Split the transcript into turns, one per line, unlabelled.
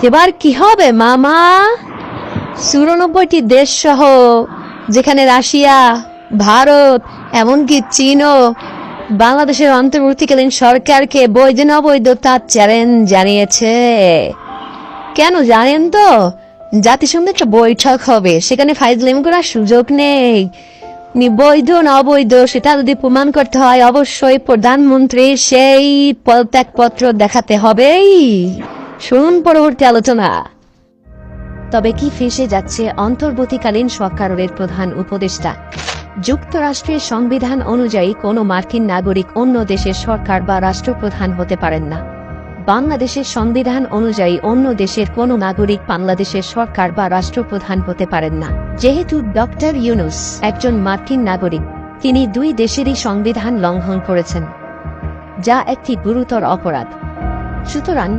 এবার কি হবে মামা? 94টি দেশ সহ, যেখানে রাশিয়া, ভারত, এমনকি চীনও বাংলাদেশের অন্তর্বর্তীকালীন সরকারকে বৈধ অবৈধ তার চ্যালেঞ্জ জানিয়েছে। কেন জানেন তো? জাতিসংঘে একটা বৈঠক হবে, সেখানে ফাইজলামি করার সুযোগ নেই। বৈধ না অবৈধ সেটা যদি প্রমাণ করতে হয়, অবশ্যই প্রধানমন্ত্রী সেই পদত্যাগপত্র দেখাতে হবেই। শুনুন পরবর্তী আলোচনা। তবে কি ফেঁসে যাচ্ছে অন্তর্বর্তীকালীন সরকারের প্রধান উপদেষ্টা? যুক্তরাষ্ট্রের সংবিধান অনুযায়ী কোনো মার্কিন নাগরিক অন্য দেশের সরকার বা রাষ্ট্রপ্রধান হতে পারেন না। বাংলাদেশের সংবিধান অনুযায়ী অন্য দেশের কোনো নাগরিক বাংলাদেশের সরকার বা রাষ্ট্রপ্রধান হতে পারেন না। যেহেতু ডক্টর ইউনূস একজন মার্কিন নাগরিক, তিনি দুই দেশেরই সংবিধান লঙ্ঘন করেছেন, যা একটি গুরুতর অপরাধ। সুতরাং